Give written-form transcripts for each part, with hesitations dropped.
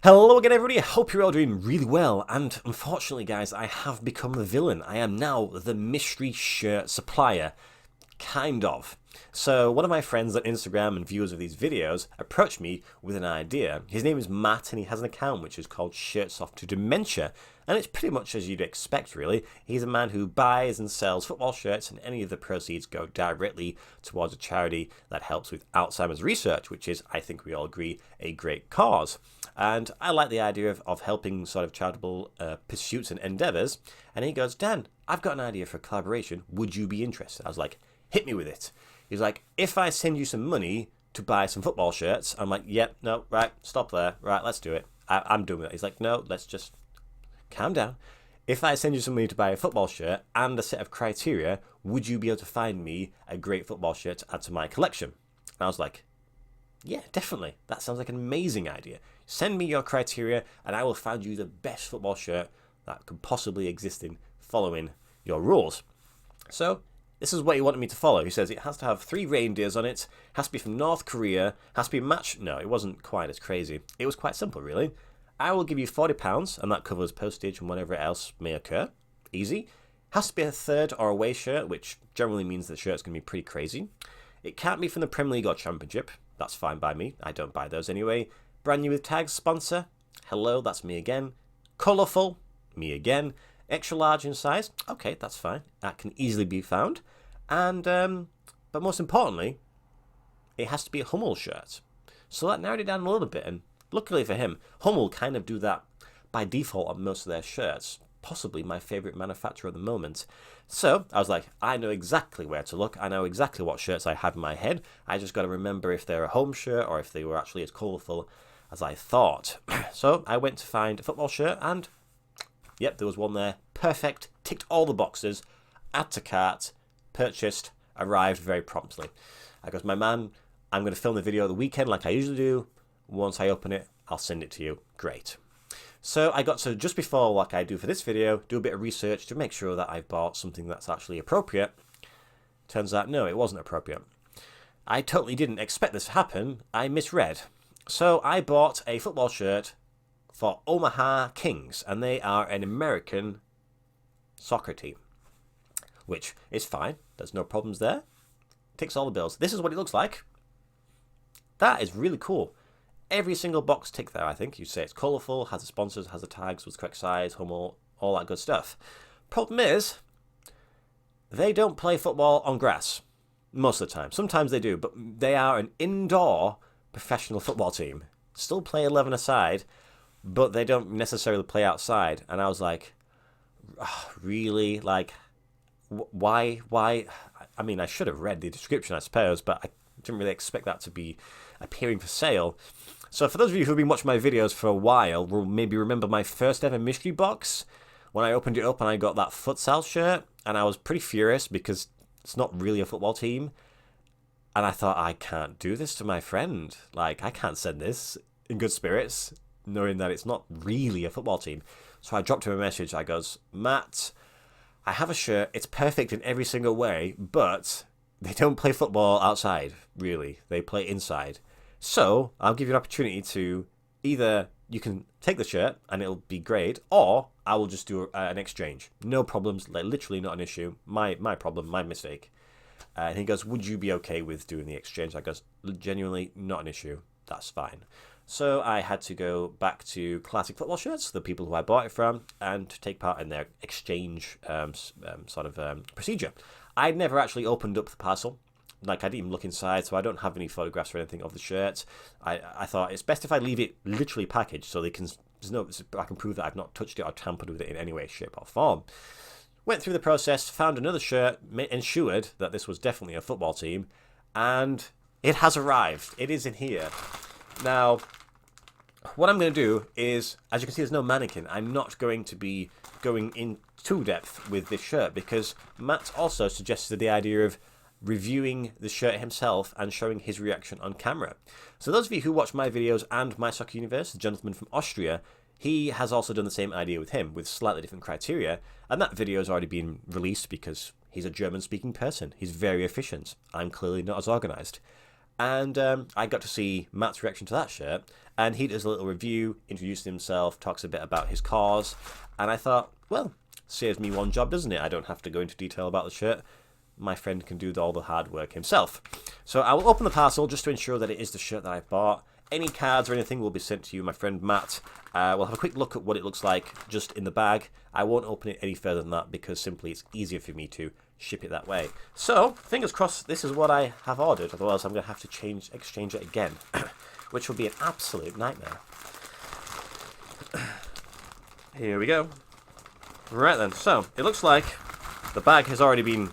Hello again everybody, I hope you're all doing really well, and unfortunately guys, I have become the villain. I am now the mystery shirt supplier. Kind of. So one of my friends on Instagram and viewers of these videos approached me with an idea. His name is Matt and he has an account which is called Shirts Off to Dementia. And it's pretty much as you'd expect really. He's a man who buys and sells football shirts and any of the proceeds go directly towards a charity that helps with Alzheimer's research, which is, I think we all agree, a great cause. And I like the idea of helping sort of charitable pursuits and endeavours. And he goes, Dan, I've got an idea for a collaboration. Would you be interested? I was like, hit me with it. He's like, if I send you some money to buy some football shirts, I'm like, yep, no, right, stop there. Right, let's do it. I'm doing it. He's like, no, let's just calm down. If I send you some money to buy a football shirt and a set of criteria, would you be able to find me a great football shirt to add to my collection? And I was like, yeah, definitely. That sounds like an amazing idea. Send me your criteria and I will find you the best football shirt that could possibly exist in following your rules. So this is what he wanted me to follow. He says it has to have 3 reindeers on it, has to be from North Korea, has to be matched. No, it wasn't quite as crazy. It was quite simple, really. I will give you £40, and that covers postage and whatever else may occur. Easy. Has to be a third or away shirt, which generally means the shirt's going to be pretty crazy. It can't be from the Premier League or Championship. That's fine by me. I don't buy those anyway. Brand new with tags, sponsor. Hello, that's me again. Colourful, me again. Extra large in size. Okay, that's fine. That can easily be found. And, but most importantly, it has to be a Hummel shirt. So that narrowed it down a little bit, and luckily for him, Hummel kind of do that by default on most of their shirts. Possibly my favourite manufacturer at the moment. So I was like, I know exactly where to look. I know exactly what shirts I have in my head. I just got to remember if they're a home shirt or if they were actually as colourful as I thought. So I went to find a football shirt and, yep, there was one there. Perfect. Ticked all the boxes. Add to cart. Purchased. Arrived very promptly. I goes, my man, I'm going to film the video the weekend like I usually do. Once I open it, I'll send it to you. Great. So I got to, just before like I do for this video, do a bit of research to make sure that I've bought something that's actually appropriate. Turns out, no, it wasn't appropriate. I totally didn't expect this to happen. I misread. So I bought a football shirt for Omaha Kings, and they are an American soccer team, which is fine. There's no problems there. Ticks all the bills. This is what it looks like. That is really cool. Every single box tick there, I think. You say it's colourful, has the sponsors, has the tags, was correct size, Hummel, all that good stuff. Problem is, they don't play football on grass most of the time. Sometimes they do, but they are an indoor professional football team. Still play 11 aside, but they don't necessarily play outside. And I was like, oh, really? Like, why? I mean, I should have read the description, I suppose, but I didn't really expect that to be appearing for sale. So for those of you who've been watching my videos for a while, will maybe remember my first ever mystery box when I opened it up and I got that futsal shirt, and I was pretty furious because it's not really a football team. And I thought, I can't do this to my friend. Like, I can't send this in good spirits, knowing that it's not really a football team. So I dropped him a message. I goes, Matt, I have a shirt. It's perfect in every single way, but they don't play football outside, really. They play inside. So I'll give you an opportunity to either you can take the shirt and it'll be great, or I will just do an exchange. No problems, like, literally not an issue. My problem, my mistake. And he goes, would you be okay with doing the exchange? I goes, genuinely not an issue. That's fine. So I had to go back to Classic Football Shirts, the people who I bought it from, and take part in their exchange procedure. I'd never actually opened up the parcel. Like, I didn't even look inside, so I don't have any photographs or anything of the shirt. I thought it's best if I leave it literally packaged so I can prove that I've not touched it or tampered with it in any way, shape or form. Went through the process, found another shirt, ensured that this was definitely a football team, and it has arrived. It is in here. Now, what I'm going to do is, as you can see, there's no mannequin. I'm not going to be going in too depth with this shirt because Matt also suggested the idea of reviewing the shirt himself and showing his reaction on camera. So those of you who watch my videos and My Soccer Universe, the gentleman from Austria, he has also done the same idea with him, with slightly different criteria, and that video has already been released because he's a German-speaking person. He's very efficient. I'm clearly not as organised. And I got to see Matt's reaction to that shirt, and he does a little review, introduces himself, talks a bit about his cause, and I thought, well, saves me one job, doesn't it? I don't have to go into detail about the shirt. My friend can do all the hard work himself. So I will open the parcel just to ensure that it is the shirt that I bought. Any cards or anything will be sent to you, my friend Matt. We'll have a quick look at what it looks like just in the bag. I won't open it any further than that because simply it's easier for me to ship it that way. So, fingers crossed this is what I have ordered, otherwise I'm going to have to exchange it again, which will be an absolute nightmare. Here we go. Right then, so it looks like the bag has already been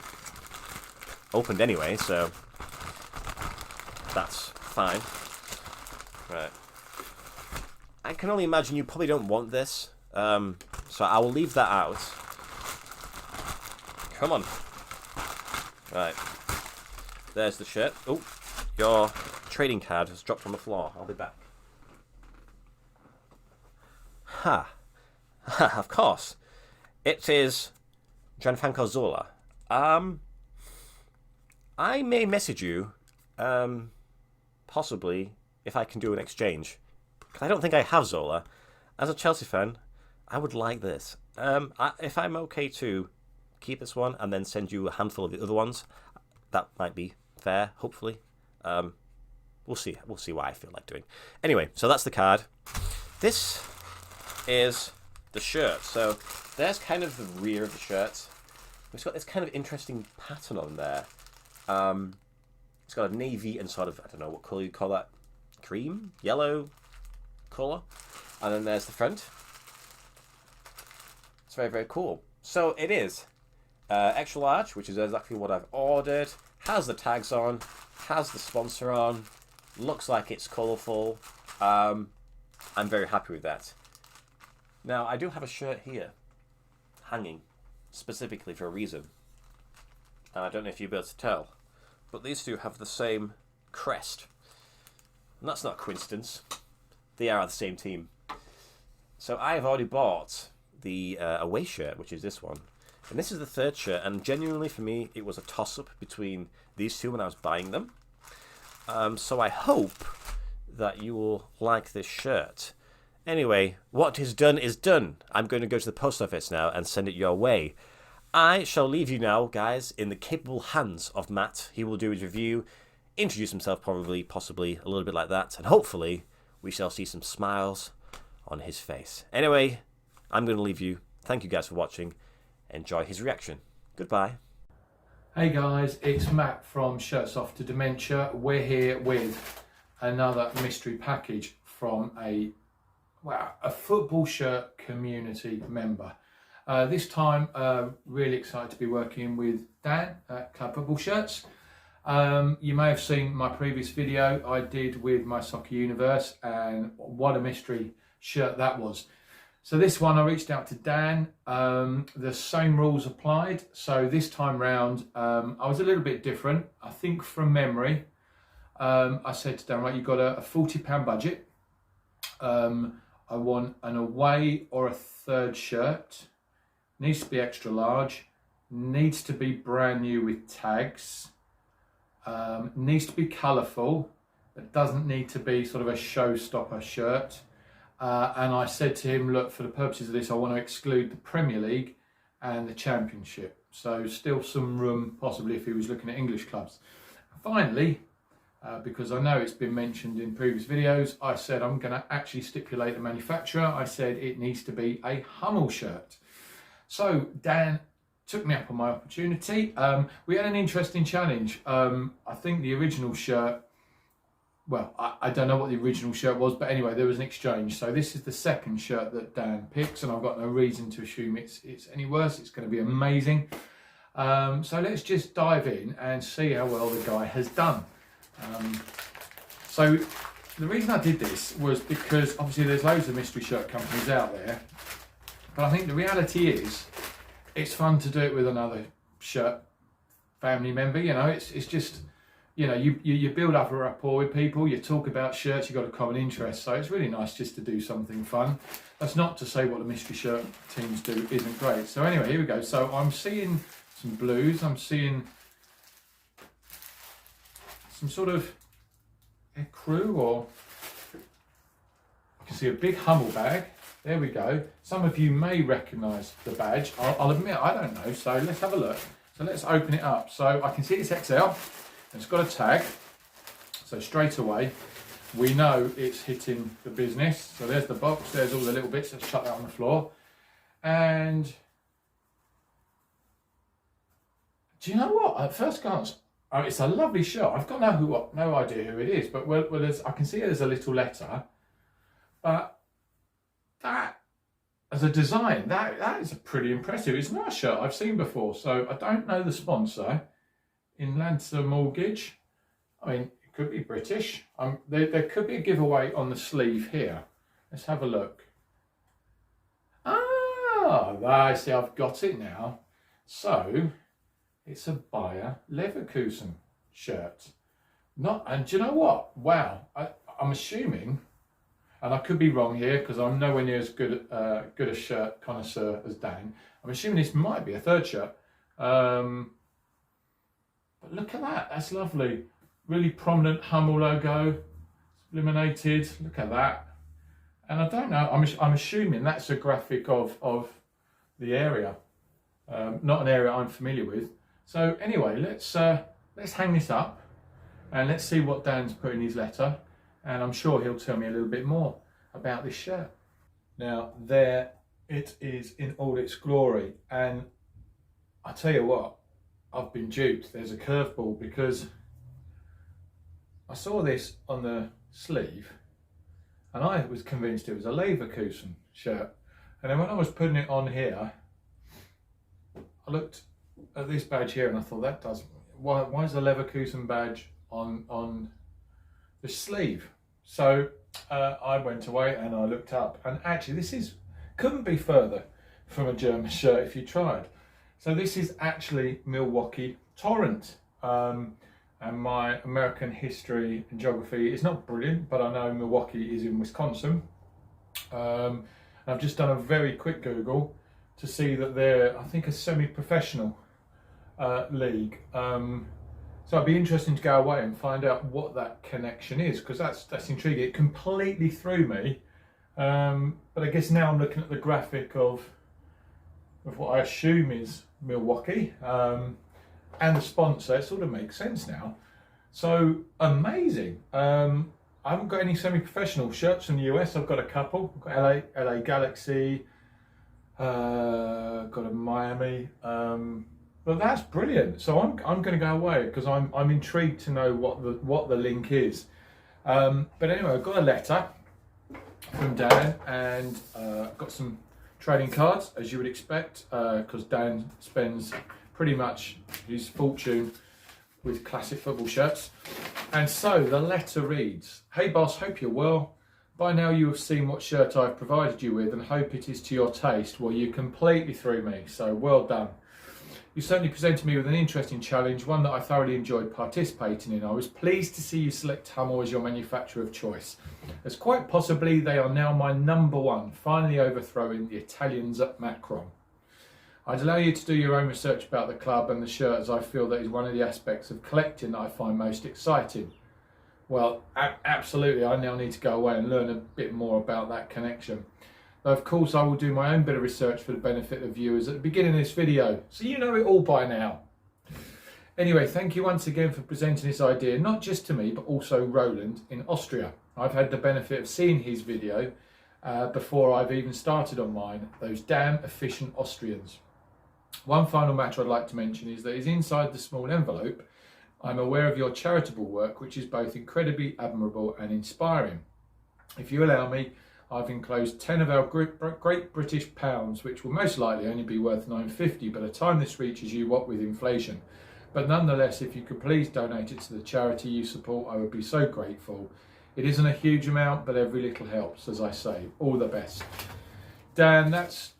opened anyway, so that's fine. Right. I can only imagine you probably don't want this, so I will leave that out. Come on. Right. There's the shirt. Oh, your trading card has dropped on the floor. I'll be back. Ha. Of course. It is Gianfranco Zola. I may message you, possibly, if I can do an exchange. Because I don't think I have Zola. As a Chelsea fan, I would like this. If I'm okay to keep this one and then send you a handful of the other ones, that might be fair, hopefully. We'll see. We'll see what I feel like doing. Anyway, so that's the card. This is the shirt. So there's kind of the rear of the shirt. It's got this kind of interesting pattern on there. It's got a navy and sort of, I don't know what colour you call that, cream, yellow colour. And then there's the front. It's very, very cool. So it is extra large, which is exactly what I've ordered. Has the tags on, has the sponsor on, looks like it's colourful. I'm very happy with that. Now, I do have a shirt here, hanging, specifically for a reason. And I don't know if you'll be able to tell, but these two have the same crest. And that's not a coincidence. They are the same team. So I have already bought the away shirt, which is this one. And this is the third shirt, and genuinely for me, it was a toss-up between these two when I was buying them. So I hope that you will like this shirt. Anyway, what is done is done. I'm going to go to the post office now and send it your way. I shall leave you now, guys, in the capable hands of Matt. He will do his review, introduce himself probably, possibly, a little bit like that, and hopefully we shall see some smiles on his face. Anyway, I'm going to leave you. Thank you guys for watching. Enjoy his reaction. Goodbye. Hey guys, it's Matt from Shirts Off to Dementia. We're here with another mystery package from a football shirt community member. This time, really excited to be working with Dan at Club Football Shirts. You may have seen my previous video I did with my Soccer Universe, and what a mystery shirt that was. So this one I reached out to Dan. The same rules applied. So this time round, I was a little bit different. I think from memory, I said to Dan, right, you've got a £40 budget. I want an away or a third shirt. Needs to be extra large. Needs to be brand new with tags. Needs to be colourful. It doesn't need to be sort of a showstopper shirt. And I said to him, look, for the purposes of this, I want to exclude the Premier League and the Championship. So still some room, possibly, if he was looking at English clubs. Finally, because I know it's been mentioned in previous videos, I said I'm going to actually stipulate the manufacturer. I said it needs to be a Hummel shirt. So Dan took me up on my opportunity. We had an interesting challenge. I think the original shirt, well, I don't know what the original shirt was, but anyway, there was an exchange. So this is the second shirt that Dan picks, and I've got no reason to assume it's any worse. It's going to be amazing. So let's just dive in and see how well the guy has done. So the reason I did this was because obviously there's loads of mystery shirt companies out there, but I think the reality is it's fun to do it with another shirt family member. You know, it's just, you know, you build up a rapport with people, you talk about shirts, you've got a common interest, so it's really nice just to do something fun. That's not to say what the mystery shirt teams do isn't great. So anyway, here we go. So I'm seeing some blues, I'm seeing some sort of crew, or I can see a big Hummel bag. There we go. Some of you may recognise the badge. I'll admit I don't know, so let's have a look. So let's open it up. So I can see it's XL, and it's got a tag. So straight away, we know it's hitting the business. So there's the box, there's all the little bits. Let's chuck that on the floor. And do you know what? At first glance, it's a lovely shirt. I've got no idea who it is, but I can see there's a little letter. But that, as a design, that is pretty impressive. It's not a shirt I've seen before. So I don't know the sponsor. In Lancer Mortgage. I mean, it could be British. There could be a giveaway on the sleeve here. Let's have a look. Ah, I see, I've got it now. So it's a Bayer Leverkusen shirt. And do you know what? Wow, I'm assuming, and I could be wrong here because I'm nowhere near as good a shirt connoisseur as Dan. I'm assuming this might be a third shirt. But look at that, that's lovely. Really prominent Hummel logo, illuminated, look at that. And I don't know, I'm assuming that's a graphic of the area, not an area I'm familiar with. So anyway, let's hang this up and let's see what Dan's put in his letter. And I'm sure he'll tell me a little bit more about this shirt. Now there it is in all its glory. And I tell you what, I've been duped. There's a curveball because I saw this on the sleeve and I was convinced it was a Leverkusen shirt. And then when I was putting it on here, I looked at this badge here and I thought, why is the Leverkusen badge on the sleeve? So I went away and I looked up, and actually this couldn't be further from a German shirt if you tried. So this is actually Milwaukee Torrent. And my American history and geography is not brilliant, but I know Milwaukee is in Wisconsin. I've just done a very quick Google to see that they're, I think, a semi-professional league. So it'd be interesting to go away and find out what that connection is, because that's intriguing. It completely threw me. But I guess now I'm looking at the graphic of what I assume is Milwaukee. And the sponsor, it sort of makes sense now. So amazing. I haven't got any semi-professional shirts from the US. I've got a couple. I've got LA Galaxy, got a Miami. But that's brilliant. So I'm going to go away because I'm intrigued to know what the link is. But anyway, I've got a letter from Dan, and got some trading cards, as you would expect, because Dan spends pretty much his fortune with classic football shirts. And so the letter reads, "Hey boss, hope you're well. By now you have seen what shirt I've provided you with and hope it is to your taste." Well, you completely threw me, so well done. You certainly presented me with an interesting challenge, one that I thoroughly enjoyed participating in. I was pleased to see you select Hummel as your manufacturer of choice, as quite possibly they are now my number one, finally overthrowing the Italians at Macron. I'd allow you to do your own research about the club and the shirt, as I feel that is one of the aspects of collecting that I find most exciting. Well, absolutely, I now need to go away and learn a bit more about that connection. Though of course I will do my own bit of research for the benefit of viewers at the beginning of this video, so you know it all by now. Anyway, thank you once again for presenting this idea, not just to me, but also Roland in Austria. I've had the benefit of seeing his video before I've even started on mine, those damn efficient Austrians. One final matter I'd like to mention is that inside the small envelope, I'm aware of your charitable work, which is both incredibly admirable and inspiring. If you allow me, I've enclosed 10 of our great British pounds, which will most likely only be worth £9.50 by the time this reaches you, what with inflation. But nonetheless, if you could please donate it to the charity you support, I would be so grateful. It isn't a huge amount, but every little helps, as I say. All the best. Dan, that's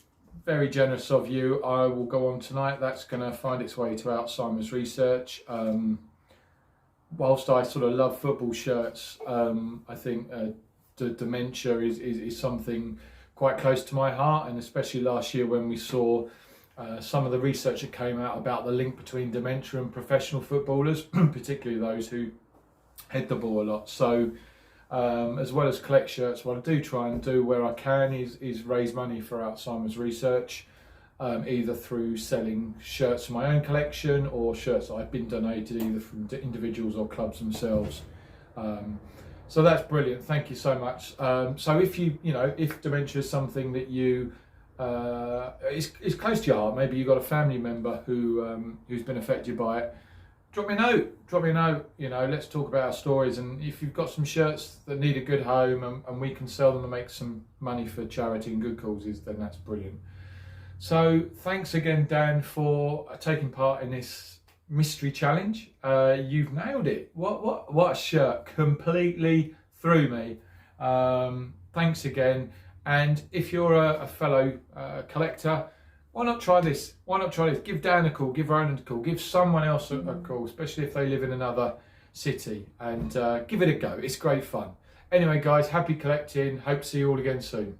very generous of you. I will go on tonight. That's going to find its way to Alzheimer's research. Whilst I sort of love football shirts, I think the dementia is something quite close to my heart, and especially last year when we saw some of the research that came out about the link between dementia and professional footballers, particularly those who head the ball a lot. So as well as collect shirts, what I do try and do where I can is raise money for Alzheimer's research, either through selling shirts from my own collection or shirts that I've been donated either from individuals or clubs themselves. So that's brilliant. Thank you so much. So if if dementia is something that you is close to your heart, maybe you've got a family member who's been affected by it, drop me a note. Let's talk about our stories. And if you've got some shirts that need a good home and we can sell them and make some money for charity and good causes, then that's brilliant. So thanks again, Dan, for taking part in this mystery challenge. You've nailed it. What a shirt. Completely threw me. Thanks again. And if you're a fellow collector, why not try this? Give Dan a call, give Ronan a call, give someone else a call, especially if they live in another city, and give it a go. It's great fun. Anyway, guys, happy collecting. Hope to see you all again soon.